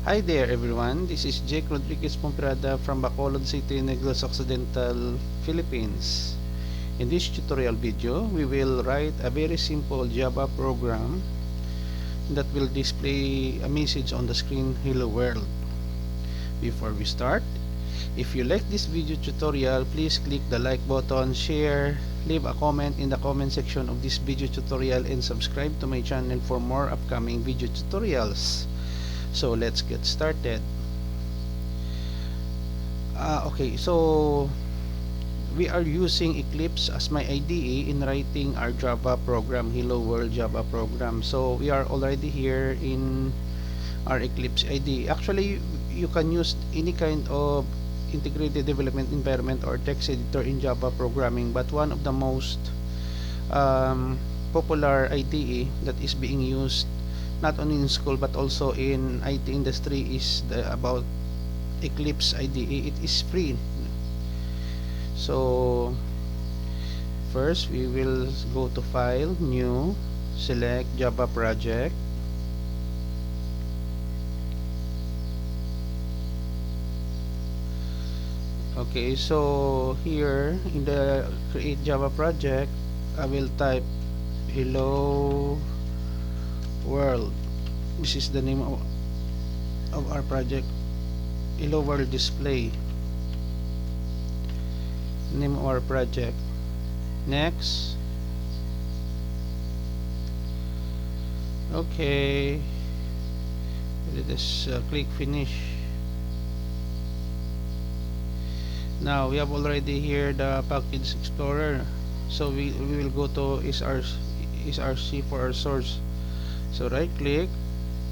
Hi there everyone, this is Jake Rodriguez Pomperada from Bacolod City, Negros Occidental Philippines. In this tutorial video, we will write a very simple Java program that will display a message on the screen, Hello World. Before we start, if you like this video tutorial, please click the like button, share, leave a comment in the comment section of this video tutorial, and subscribe to my channel for more upcoming video tutorials. So let's get started. Okay, so we are using Eclipse as my IDE in writing our Java program, Hello World Java program. So we are already here in our Eclipse IDE. Actually, you can use any kind of integrated development environment or text editor in Java programming, but one of the most popular IDE that is being used not only in school but also in IT industry is about Eclipse IDE. It is free. So first we will go to File, New, select Java Project. Okay, so here in the Create Java Project, I will type Hello World. This is the name of our project, Hello World Display. Name of our project. Next. Okay, let us click finish. Now we have already here the package explorer, so we will go to src for our source. So right click,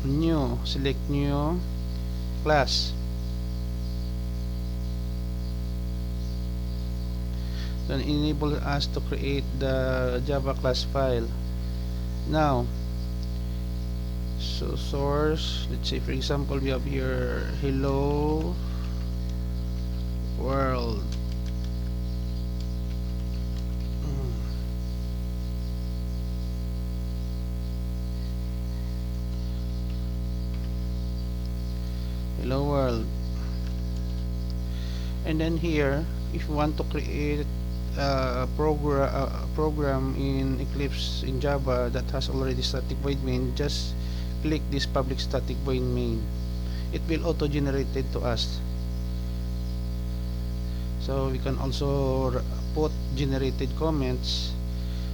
new, select new class, then enable us to create the Java class file. Now, so source, let's say for example we have here Hello World. Hello World. And then here, if you want to create a program in Eclipse in Java that has already static void main, just click this public static void main. It will auto generate it to us. So we can also put generated comments.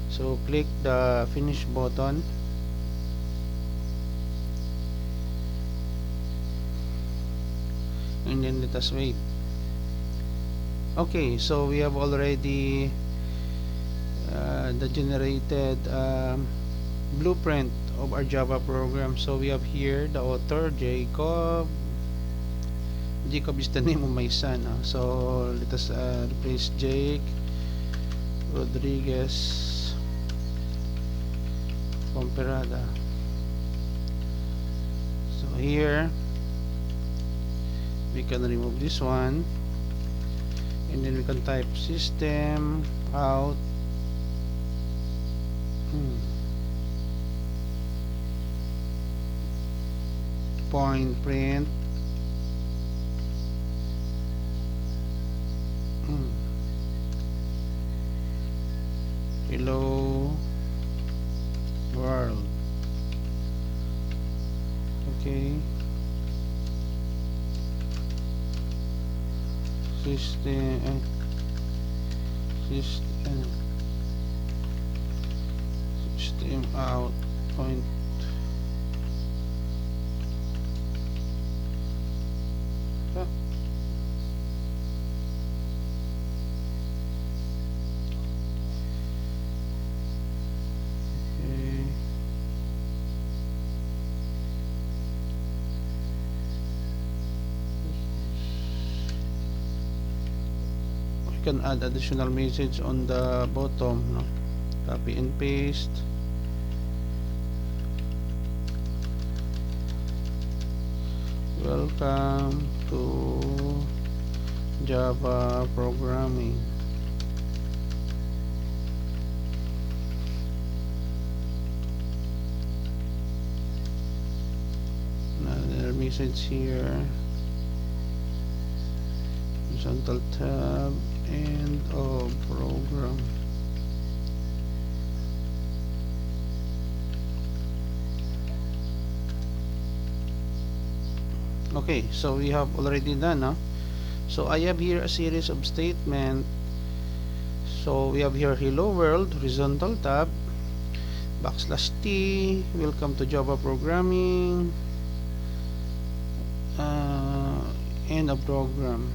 So click the finish button, and then let us wait. Okay, so we have already the generated blueprint of our Java program. So we have here the author, Jacob. Jacob is the name of my son. So let us replace Jake Rodriguez Pomperada. So here we can remove this one, and then we can type system out point print Hello World. Okay, system out point can add additional message on the bottom, no? Copy and paste. Welcome to Java programming. message here. Horizontal tab, end of program. Okay, so we have already done, no? So I have here a series of statement. So we have here hello world, horizontal tab, \t, welcome to Java programming, end of program.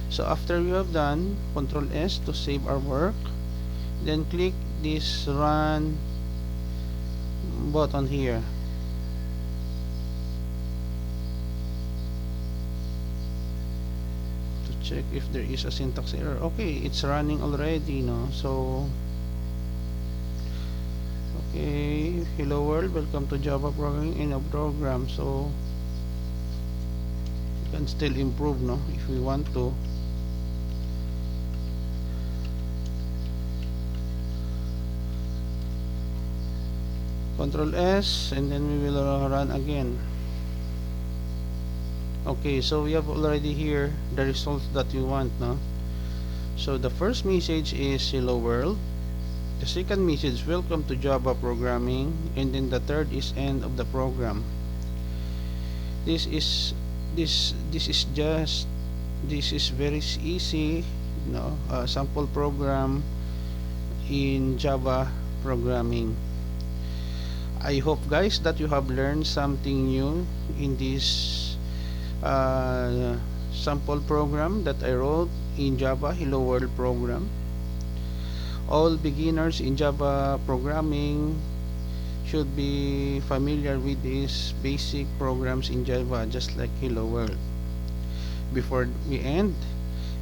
So after we have done, Control S to save our work, then click this run button here. Check if there is a syntax error. Okay, it's running already, no? So okay, hello world, welcome to Java programming in a program. So you can still improve, no, if we want to. Control S, and then we will run again. Okay, so we have already here the results that we want, no? So the first message is hello world, the second message welcome to Java programming, and then the third is end of the program. This is very easy, no, sample program in Java programming. I hope guys that you have learned something new in this sample program that I wrote in Java Hello World program. All beginners in Java programming should be familiar with these basic programs in Java, just like Hello World. Before we end,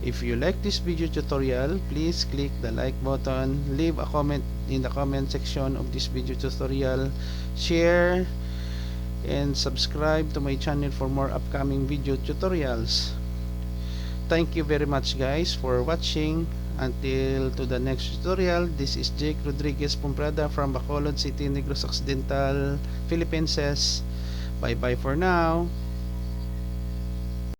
if you like this video tutorial, please click the like button, leave a comment in the comment section of this video tutorial, share and subscribe to my channel for more upcoming video tutorials. Thank you very much guys for watching. Until to the next tutorial, this is Jake Rodriguez Pomprada from Bacolod City, Negros Occidental, Philippines. Bye bye for now.